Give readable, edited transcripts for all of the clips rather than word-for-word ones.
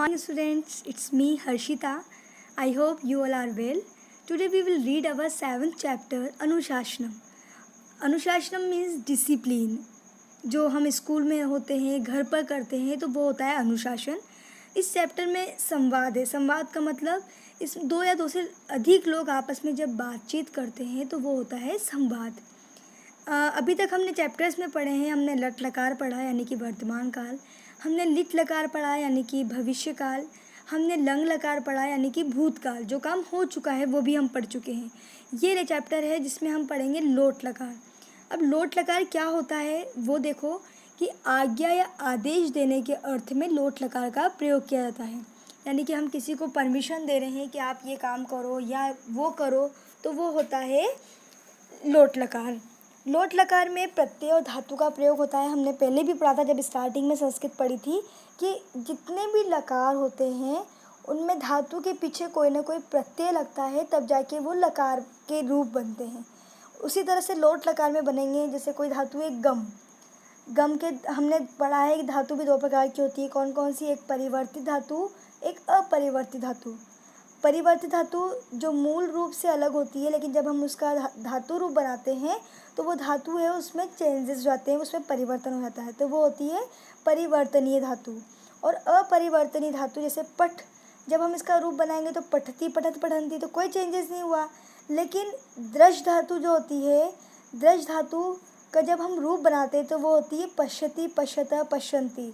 Morning students, it's me Harshita. I hope you all are well. Today we will read our 7th chapter Anushasanam. अनुशासनम means discipline. जो हम school में होते हैं, घर पर करते हैं, तो वो होता है अनुशासन. इस चैप्टर में संवाद है. संवाद का मतलब इस दो या दो से अधिक लोग आपस में जब बातचीत करते हैं तो वो होता है संवाद. अभी तक हमने चैप्टर्स में पढ़े हैं. हमने लट लकार पढ़ा यानी कि वर्तमान काल, हमने लिट लकार पढ़ा यानी कि भविष्य काल, हमने लंग लकार पढ़ा यानी कि भूतकाल. जो काम हो चुका है वो भी हम पढ़ चुके हैं. ये चैप्टर है जिसमें हम पढ़ेंगे लोट लकार. अब लोट लकार क्या होता है वो देखो कि आज्ञा या आदेश देने के अर्थ में लोट लकार का प्रयोग किया जाता है. यानी कि हम किसी को परमिशन दे रहे हैं कि आप ये काम करो या वो करो, तो वो होता है लोट लकार. लोट लकार में प्रत्यय और धातु का प्रयोग होता है. हमने पहले भी पढ़ा था जब स्टार्टिंग में संस्कृत पढ़ी थी कि जितने भी लकार होते हैं उनमें धातु के पीछे कोई ना कोई प्रत्यय लगता है, तब जाके वो लकार के रूप बनते हैं. उसी तरह से लोट लकार में बनेंगे. जैसे कोई धातु है गम. गम के हमने पढ़ा है कि धातु भी दो प्रकार की होती है. कौन कौन सी? एक परिवर्तित धातु, एक अपरिवर्तित धातु. परिवर्तित धातु जो मूल रूप से अलग होती है, लेकिन जब हम उसका धातु रूप बनाते हैं तो वो धातु है उसमें चेंजेस जाते हैं, उसमें परिवर्तन हो जाता है, तो वो होती है परिवर्तनीय धातु. और अपरिवर्तनीय धातु जैसे पठ, जब हम इसका रूप बनाएंगे तो पठती पठत पठंती, तो कोई चेंजेस नहीं हुआ. लेकिन द्रज धातु जो होती है, द्रज धातु का जब हम रूप बनाते हैं तो वो होती है पश्यति पश्यत पश्यन्ति,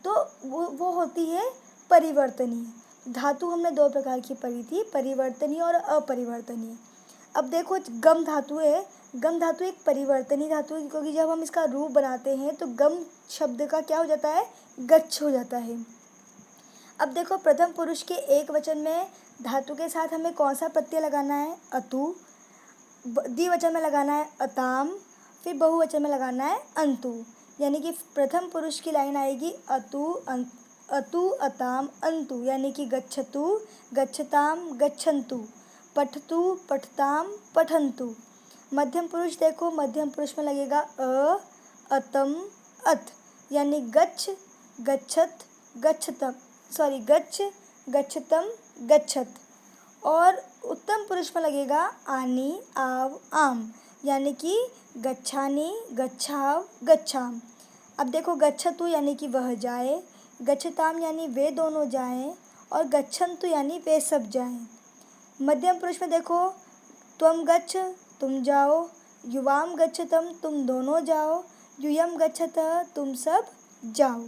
तो वो होती है परिवर्तनीय धातु. हमने दो प्रकार की पढ़ी थी, परिवर्तनीय और अपरिवर्तनीय. अब देखो गम धातु है. गम धातु एक परिवर्तनीय धातु है, क्योंकि जब हम इसका रूप बनाते हैं तो गम शब्द का क्या हो जाता है? गच्छ हो जाता है. अब देखो प्रथम पुरुष के एक वचन में धातु के साथ हमें कौन सा प्रत्यय लगाना है? अतु. द्विवचन में लगाना है अताम. फिर बहुवचन में लगाना है अंतु. यानी कि प्रथम पुरुष की लाइन आएगी अतु अताम अंतु, यानी कि गच्छतु गच्छताम गच्छन्तु, पठतु पठताम पठन्तु. मध्यम पुरुष देखो, मध्यम पुरुष में लगेगा अतम अथ, यानी गच्छ गच्छत गच्छतम, गच्छ गच्छतम गच्छत. और उत्तम पुरुष में लगेगा आनी आव आम, यानी कि गच्छानी गच्छाव गच्छाम. अब देखो गच्छतु यानी कि वह जाए, गच्छताम यानी वे दोनों जाएं, और गच्छन्तु यानी वे सब जाएं. मध्यम पुरुष में देखो त्वम गच्छ तुम जाओ, युवाम गच्छतम तुम दोनों जाओ, यूयम गच्छतः तुम सब जाओ.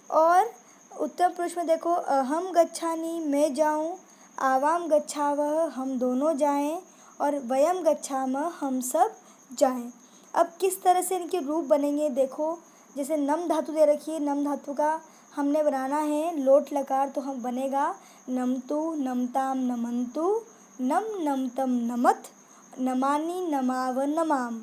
और उत्तम पुरुष में देखो अहम गच्छानि मैं जाऊं, आवाम गच्छावह हम दोनों जाएं, और वयम गच्छामः हम सब जाएं. अब किस तरह से इनके रूप बनेंगे देखो. जैसे नम धातु दे रखी है, नम धातु का हमने बनाना है लोट लकार, तो हम बनेगा नमतु नमताम नमन्तु, नम नमतम नमत, नमानि नमाव नमाम.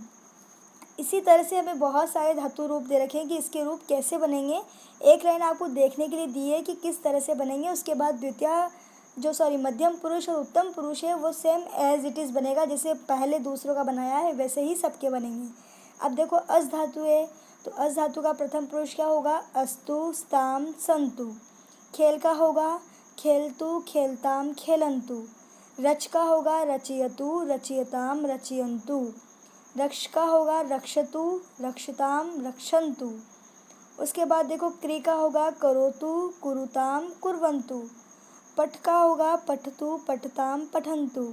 इसी तरह से हमें बहुत सारे धातु रूप दे रखे हैं कि इसके रूप कैसे बनेंगे. एक लाइन आपको देखने के लिए दी है कि किस तरह से बनेंगे. उसके बाद द्वितीय मध्यम पुरुष और उत्तम पुरुष है वो सेम एज इट इज़ बनेगा, जैसे पहले दूसरों का बनाया है वैसे ही सबके बनेंगे. अब देखो अस धातु है, तो अस धातु का प्रथम पुरुष क्या होगा? अस्तु स्ताम संतु. खेल का होगा खेलतु खेलताम खेलन्तु. रच का होगा रचयतु रचयताम रचयन्तु. रक्ष का होगा रक्षतु रक्षताम रक्षन्तु. उसके बाद देखो क्री का होगा करोतु कुरुताम कुर्वन्तु. पठ का होगा पठतु पठताम पठन्तु.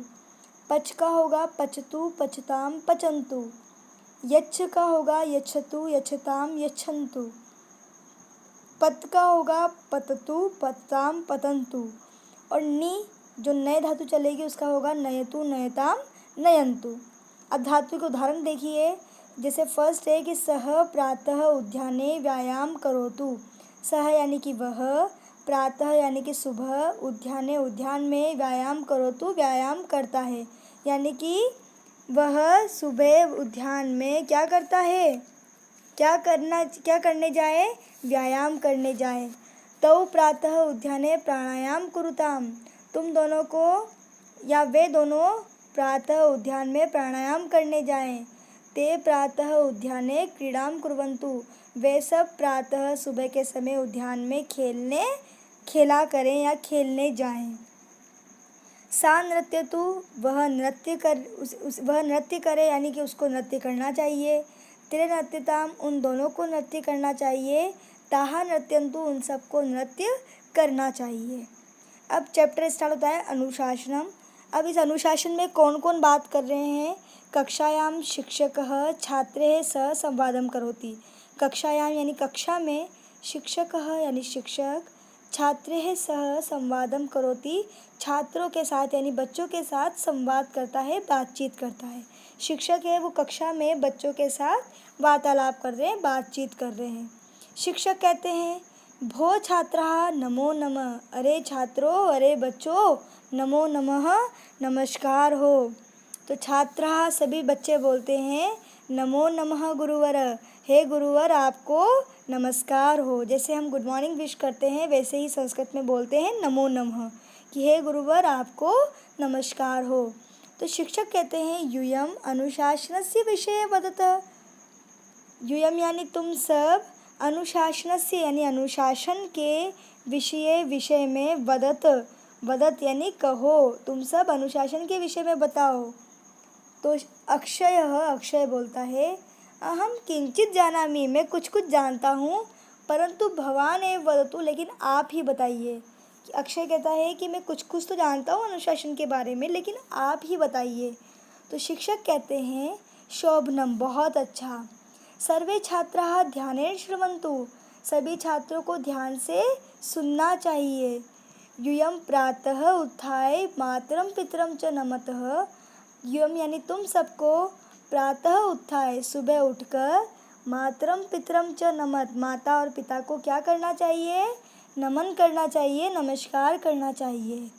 पच का होगा पचतु पचताम पचन्तु. यच्छ का होगा यच्छतु यच्छताम यच्छन्तु. पत का होगा पततु पतताम पतन्तु. और नी जो नए धातु चलेगी उसका होगा नयतु नयताम नयन्तु. अब धातु के उदाहरण देखिए. जैसे फर्स्ट है कि सह प्रातः उद्याने व्यायाम करोतु. सह यानी कि वह, प्रातः यानी कि सुबह, उद्याने उद्यान में, व्यायाम करोतु व्यायाम करता है, यानी कि वह सुबह उद्यान में क्या करता है? क्या करने जाए? व्यायाम करने जाए. तौ प्रातः उद्याने प्राणायाम कुरुताम. तुम दोनों को या वे दोनों प्रातः उद्यान में प्राणायाम करने जाएं. ते प्रातः उद्याने क्रीडाम कुर्वन्तु. वे सब प्रातः सुबह के समय उद्यान में खेला करें या खेलने जाएं। सा नृत्य तु वह नृत्य करे यानी कि उसको नृत्य करना चाहिए। त्रे नृत्यताम उन दोनों को नृत्य करना चाहिए। ताहा नृत्यंतु उन सबको नृत्य करना चाहिए। अब चैप्टर स्टार्ट होता है अनुशासनम। अब इस अनुशासन में कौन कौन बात कर रहे हैं? कक्षायाम शिक्षकः छात्रैः सह संवादम करोति। कक्षायाम यानी कक्षा में, शिक्षकः यानी शिक्षक, छात्रैः सह संवादम करोति छात्रों के साथ यानी बच्चों के साथ संवाद करता है, बातचीत करता है। शिक्षक है वो कक्षा में बच्चों के साथ वार्तालाप कर रहे हैं, बातचीत कर रहे हैं। शिक्षक कहते हैं भो छात्राः नमो नमः, अरे छात्रों, अरे बच्चों, नमो नमः, नमस्कार हो। तो छात्राः सभी बच्चे बोलते हैं नमो नमः गुरुवर, हे गुरुवर आपको नमस्कार हो। जैसे हम गुड मॉर्निंग विश करते हैं वैसे ही संस्कृत में बोलते हैं नमो नमः कि हे गुरुवर आपको नमस्कार हो। तो शिक्षक कहते हैं यूयम अनुशासनस्य विषये वदतः। यूयम यानी तुम सब, अनुशासनस्य यानी अनुशासन के विषय में, वदत यानी कहो, तुम सब अनुशासन के विषय में बताओ। तो अक्षय बोलता है अहम किंचित जानामि, मैं कुछ जानता हूँ, परंतु भवान एव वदतु, लेकिन आप ही बताइए। अक्षय कहता है कि मैं कुछ तो जानता हूँ अनुशासन के बारे में, लेकिन आप ही बताइए। तो शिक्षक कहते हैं शोभनम, बहुत अच्छा। सर्वे छात्राः ध्यानेन शृण्वन्तु, सभी छात्रों को ध्यान से सुनना चाहिए। यूयम प्रातः उत्थाय मातरम पितरम च नमतः। यूयम यानी तुम सबको, प्रातः उत्थाय सुबह उठकर, मातरम पितरम च नमत, माता और पिता को क्या करना चाहिए? नमन करना चाहिए, नमस्कार करना चाहिए।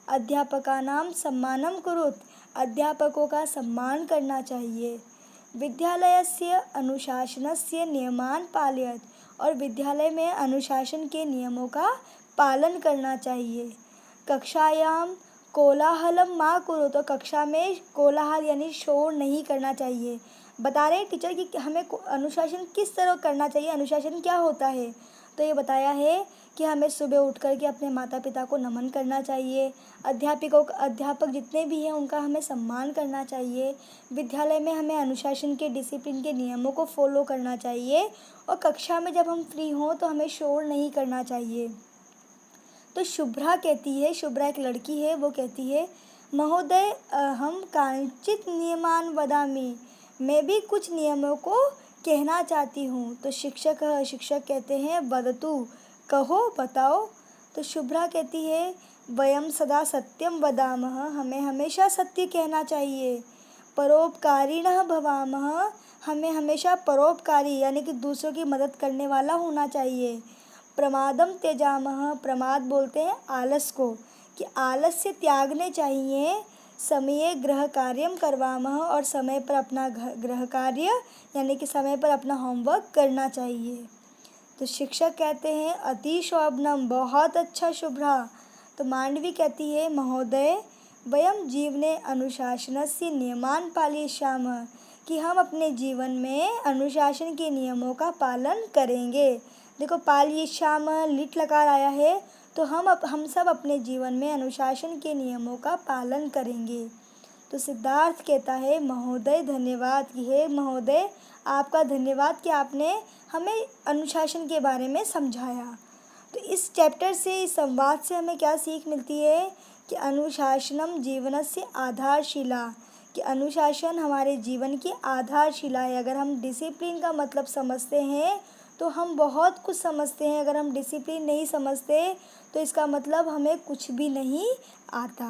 अध्यापकानां सम्मानम कुरुत, अध्यापकों का सम्मान करना चाहिए। विद्यालयस्य अनुशासनस्य नियमान् पालयत, और विद्यालय में अनुशासन के नियमों का पालन करना चाहिए। कक्षायाम कोलाहलम मा कुरु, तो कक्षा में कोलाहल यानी शोर नहीं करना चाहिए। बता रहे हैं टीचर कि हमें अनुशासन किस तरह करना चाहिए, अनुशासन क्या होता है। तो ये बताया है कि हमें सुबह उठ कर के अपने माता पिता को नमन करना चाहिए। अध्यापक जितने भी हैं उनका हमें सम्मान करना चाहिए। विद्यालय में हमें अनुशासन के, डिसिप्लिन के नियमों को फॉलो करना चाहिए। और कक्षा में जब हम फ्री हों तो हमें शोर नहीं करना चाहिए। तो शुभ्रा कहती है, शुभ्रा एक लड़की है, वो कहती है महोदय हम कांचित नियमान वदामि, मैं भी कुछ नियमों को कहना चाहती हूँ। तो शिक्षक कहते हैं वदतु, कहो, बताओ। तो शुभ्रा कहती है वयम सदा सत्यम वदामः, हमें हमेशा सत्य कहना चाहिए। परोपकारिणः भवामः, हमें हमेशा परोपकारी यानी कि दूसरों की मदद करने वाला होना चाहिए। प्रमादम त्यजामः, प्रमाद बोलते हैं आलस को, कि आलस्य त्यागने चाहिए। समये गृह कार्यम करवामः, और समय पर अपना गृह कार्य यानी कि समय पर अपना होमवर्क करना चाहिए। तो शिक्षक कहते हैं अति शोभनम, बहुत अच्छा शुभ्रा। तो मांडवी कहती है महोदय वयम जीवने अनुशासनस्य नियमान पालयिष्यामः, कि हम अपने जीवन में अनुशासन के नियमों का पालन करेंगे। देखो पालयिष्यामः लिट लकार आया है, तो हम सब अपने जीवन में अनुशासन के नियमों का पालन करेंगे। तो सिद्धार्थ कहता है महोदय धन्यवाद, कि हे महोदय आपका धन्यवाद कि आपने हमें अनुशासन के बारे में समझाया। तो इस चैप्टर से, इस संवाद से हमें क्या सीख मिलती है कि अनुशासनम जीवनस्य आधारशिला, कि अनुशासन हमारे जीवन की आधारशिला है। अगर हम डिसिप्लिन का मतलब समझते हैं तो हम बहुत कुछ समझते हैं, अगर हम डिसिप्लिन नहीं समझते तो इसका मतलब हमें कुछ भी नहीं आता।